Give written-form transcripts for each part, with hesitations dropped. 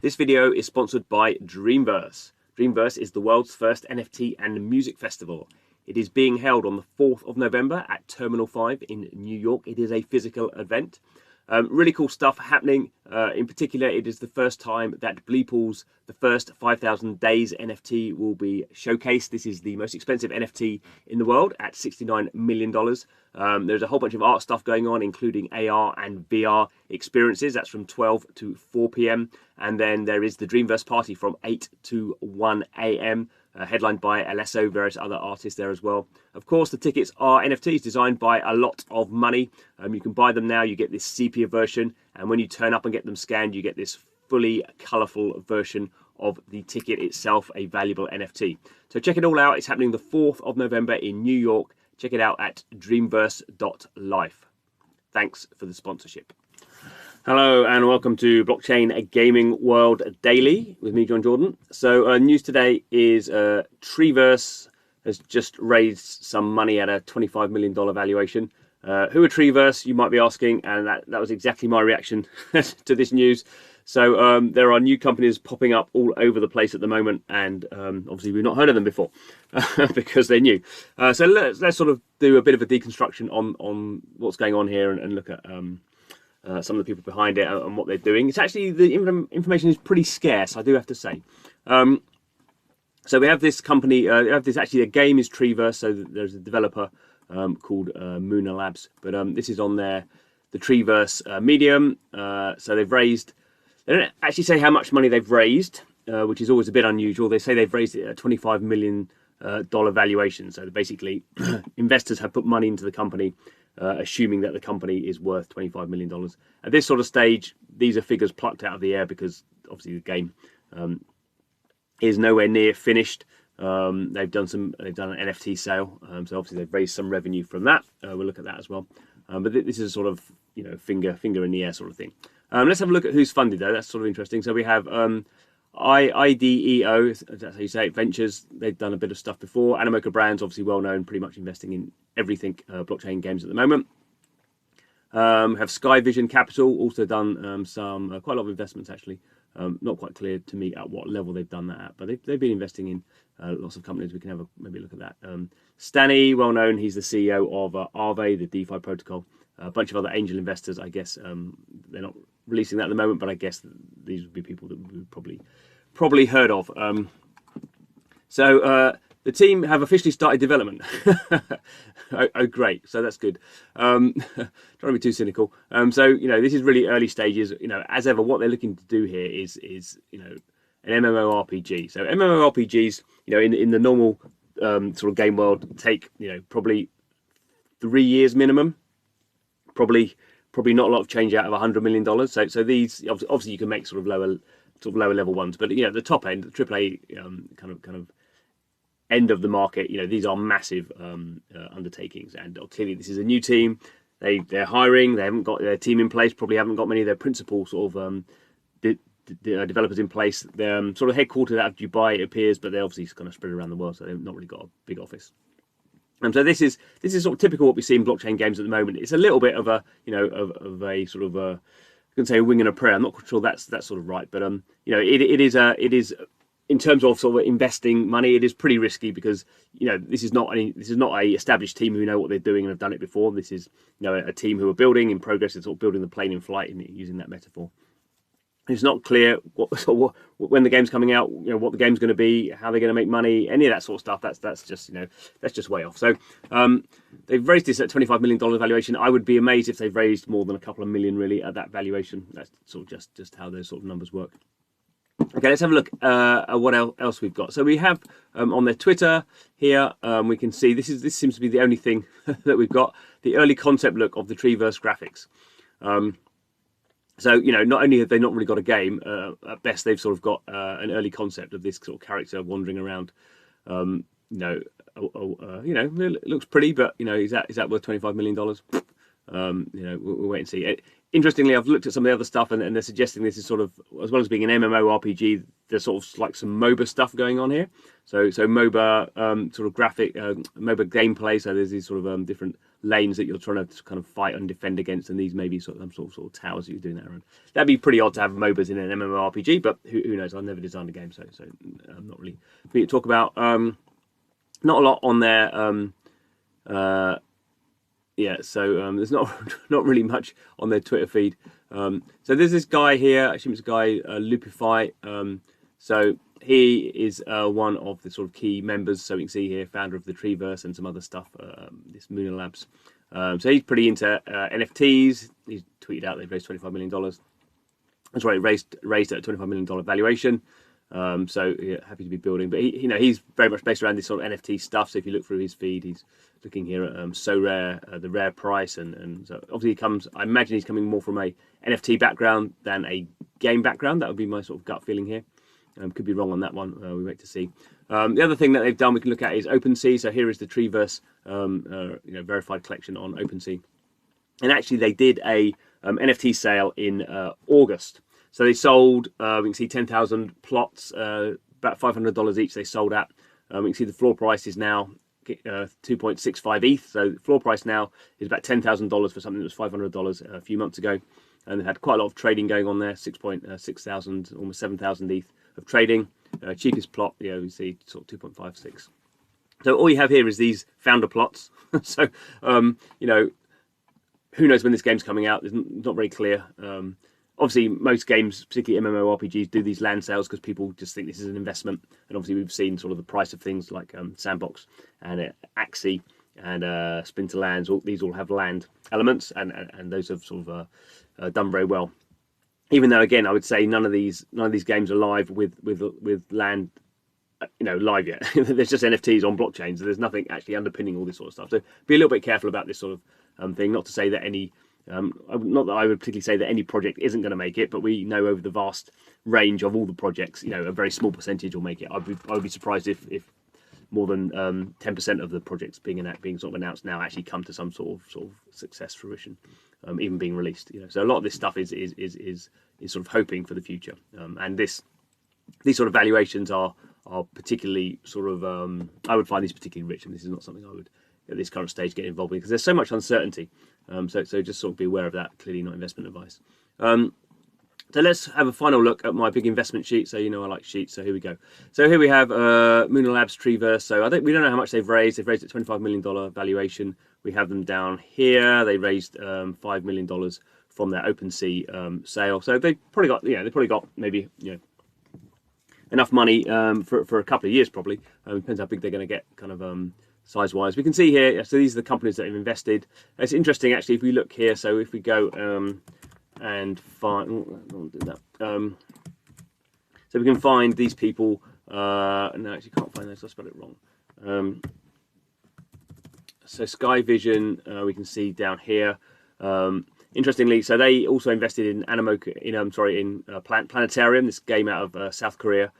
This video is sponsored by Dreamverse. Dreamverse is the world's first NFT and music festival. It is being held on the 4th of November at Terminal 5 in New York. It is a physical event. Really cool stuff happening. In particular, it is the first time that Bleeple's The First 5,000 Days NFT will be showcased. This is the most expensive NFT in the world at $69 million. There's a whole bunch of art stuff going on, including AR and VR experiences. That's from 12 to 4 p.m. And then there is the Dreamverse party from 8 to 1 a.m. Headlined by Alesso, various other artists there as well. Of course, the tickets are NFTs designed by a lot of money. You can buy them now. You get this sepia version, and when you turn up and get them scanned, you get this fully colourful version of the ticket itself, a valuable NFT. So check it all out. It's happening the 4th of November in New York. Check it out at dreamverse.life. Thanks for the sponsorship. Hello and welcome to Blockchain Gaming World Daily with me, John Jordan. So news today is Treeverse has just raised some money at a $25 million valuation. Who are Treeverse, you might be asking, and that was exactly my reaction to this news. So there are new companies popping up all over the place at the moment, and obviously we've not heard of them before because they're new. So let's sort of do a bit of a deconstruction on what's going on here and look at some of the people behind it and what they're doing. It's actually, the information is pretty scarce, I do have to say. So we have this company, actually, the game is Treeverse, so there's a developer called MOONER Labs, but this is on the Treeverse medium. So they've raised, they don't actually say how much money they've raised, which is always a bit unusual. They say they've raised it at $25 million valuation. So basically, investors have put money into the company, assuming that the company is worth $25 million. At this sort of stage, these are figures plucked out of the air because obviously the game is nowhere near finished. They've done an NFT sale, so obviously they've raised some revenue from that. We'll look at that as well. But this is a sort of finger in the air sort of thing. Let's have a look at who's funded though. That's sort of interesting. So we have IDEO, that's how you say it, Ventures. They've done a bit of stuff before. Animoca Brands, obviously well known, pretty much investing in everything blockchain games at the moment. Have Sky Vision Capital, also done quite a lot of investments actually. Not quite clear to me at what level they've done that at, but they've been investing in lots of companies. We can have maybe look at that. Stanny, well known, he's the CEO of Aave, the DeFi protocol. A bunch of other angel investors, I guess. They're not releasing that at the moment, but I guess these would be people that we've probably heard of. So the team have officially started development. Oh, great! So that's good. Trying to be too cynical. So this is really early stages. As ever, what they're looking to do here is an MMORPG. So MMORPGs, in the normal sort of game world, take probably 3 years minimum. Probably not a lot of change out of $100 million. So these obviously you can make sort of lower level ones, but the top end, the AAA kind of end of the market, these are massive undertakings. And clearly this is a new team. They're hiring. They haven't got their team in place. Probably haven't got many of their principal sort of developers in place. They're sort of headquartered out of Dubai, it appears, but they're obviously kind of spread around the world, so they've not really got a big office. So this is sort of typical what we see in blockchain games at the moment. It's a little bit of a of a sort of I can say a wing and a prayer. I'm not sure that's sort of right, but it is in terms of sort of investing money, it is pretty risky because this is not a established team who know what they're doing and have done it before. This is a team who are building in progress and sort of building the plane in flight, and using that metaphor. It's not clear when the game's coming out, what the game's going to be, how they're going to make money, any of that sort of stuff. That's just way off. So they've raised this at $25 million valuation. I would be amazed if they've raised more than a couple of million really at that valuation. That's sort of just how those sort of numbers work. Okay, let's have a look at what else we've got. So we have on their Twitter here, we can see this seems to be the only thing that we've got, the early concept look of the Treeverse graphics. So, not only have they not really got a game, at best they've sort of got an early concept of this sort of character wandering around. It looks pretty, but, is that worth $25 million? We'll wait and see. Interestingly, I've looked at some of the other stuff, and they're suggesting this is sort of, as well as being an MMORPG, there's sort of like some MOBA stuff going on here. So MOBA sort of graphic, MOBA gameplay. So there's these sort of different lanes that you're trying to kind of fight and defend against, and these may be sort of towers that you're doing that around. That'd be pretty odd to have MOBAs in an MMORPG, but who knows? I've never designed a game, so I'm not really for me to talk about. Not a lot on there. Yeah, so there's not really much on their Twitter feed. So there's this guy here. I assume it's a guy, Lupify. So he is one of the sort of key members. So we can see here, founder of the Treeverse and some other stuff. This MOONER Labs. So he's pretty into NFTs. He's tweeted out they've raised $25 million. That's right, raised at a $25 million valuation. So yeah, happy to be building, but he's very much based around this sort of NFT stuff. So if you look through his feed, he's looking here at So Rare, the rare price, and so obviously he comes. I imagine he's coming more from a NFT background than a game background. That would be my sort of gut feeling here. Could be wrong on that one. We wait to see. The other thing that they've done we can look at is OpenSea. So here is the Treeverse, verified collection on OpenSea, and actually they did a NFT sale in August. So they sold, we can see 10,000 plots, about $500 each they sold at. We can see the floor price is now 2.65 ETH. So the floor price now is about $10,000 for something that was $500 a few months ago. And they had quite a lot of trading going on there, 6.6 thousand, almost 7,000 ETH of trading. Cheapest plot, we see sort of 2.56. So all you have here is these founder plots. So, who knows when this game's coming out? It's not very clear. Obviously, most games, particularly MMORPGs, do these land sales because people just think this is an investment. And obviously, we've seen sort of the price of things like Sandbox and Axie and Splinterlands. These all have land elements, and those have sort of done very well. Even though, again, I would say none of these games are live with land, live yet. There's just NFTs on blockchains. So there's nothing actually underpinning all this sort of stuff. So be a little bit careful about this sort of thing. Not to say that any. Not that I would particularly say that any project isn't going to make it, but we know over the vast range of all the projects, a very small percentage will make it. I would be surprised if more than 10% of the projects being sort of announced now actually come to some sort of success fruition, even being released. So a lot of this stuff is sort of hoping for the future, and these sort of valuations are particularly sort of I would find these particularly rich, and this is not something I would at this current stage get involved in because there's so much uncertainty. So just sort of be aware of that. Clearly not investment advice. So let's have a final look at my big investment sheet. So I like sheets. So here we go. So here we have MOONER Labs Treeverse. So we don't know how much they've raised. They've raised at $25 million valuation. We have them down here. They raised $5 million from their OpenSea sale. So they've probably got maybe enough money for a couple of years probably. Depends how big they're going to get kind of size-wise. We can see here, so these are the companies that have invested. It's interesting actually if we look here, so if we go and find, do that. So we can find these people, no, actually can't find those, I spelled it wrong. So Sky Vision, we can see down here. Interestingly, so they also invested in Planetarium, this game out of South Korea.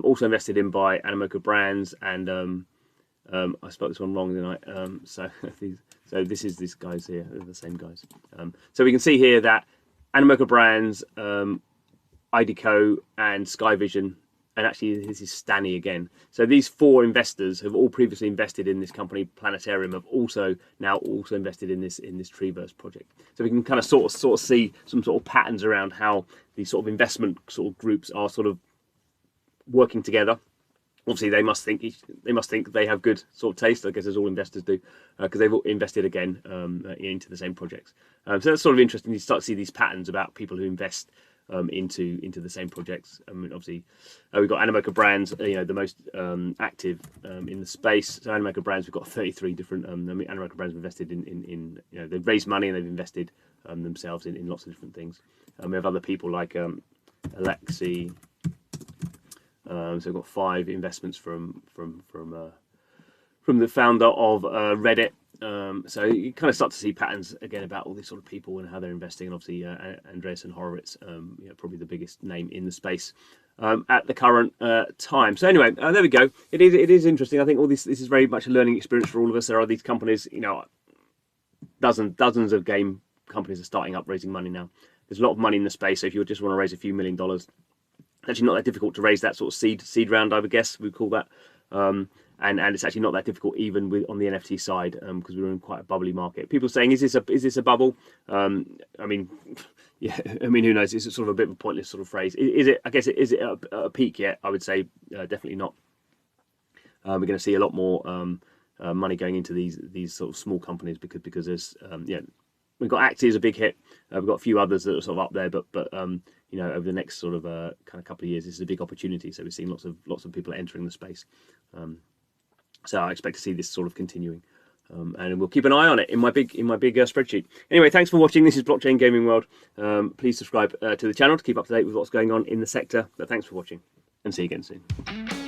Also invested in by Animoca Brands and I spelled this one wrong, didn't I? So this is these guys here, they're the same guys. So we can see here that Animoca Brands, IDCO, and Sky Vision, and actually this is Stanny again. So these four investors have all previously invested in this company, Planetarium, have also invested in this Treeverse project. So we can kind of sort of see some sort of patterns around how these sort of investment sort of groups are sort of working together. Obviously, they must think they have good sort of taste, I guess, as all investors do, because they've all invested again into the same projects. So that's sort of interesting. You start to see these patterns about people who invest into the same projects. I mean, obviously, we've got Animoca Brands, the most active in the space. So Animoca Brands, we've got 33 different. Animoca Brands have invested in they've raised money and they've invested themselves in lots of different things. We have other people like Alexi. So we've got 5 investments from the founder of Reddit. So you kind of start to see patterns again about all these sort of people and how they're investing. And obviously, Andreessen Horowitz, probably the biggest name in the space at the current time. So anyway, there we go. It is interesting. I think all this is very much a learning experience for all of us. There are these companies, dozens of game companies are starting up, raising money now. There's a lot of money in the space. So if you just want to raise a few $1 million. Actually not that difficult to raise that sort of seed round, I would guess we'd call that. and it's actually not that difficult even on the NFT side, because we're in quite a bubbly market. People saying, is this a bubble? I mean, yeah, I mean, who knows? It's sort of a bit of a pointless sort of phrase. Is it? I guess is it at a peak yet? I would say definitely not. We're going to see a lot more money going into these sort of small companies because there's we've got Axie as a big hit. We've got a few others that are sort of up there, but you know, over the next sort of kind of couple of years, this is a big opportunity. So we're seeing lots of people entering the space. So I expect to see this sort of continuing, and we'll keep an eye on it in my big spreadsheet. Anyway, thanks for watching. This is Blockchain Gaming World. Please subscribe to the channel to keep up to date with what's going on in the sector. But thanks for watching, and see you again soon.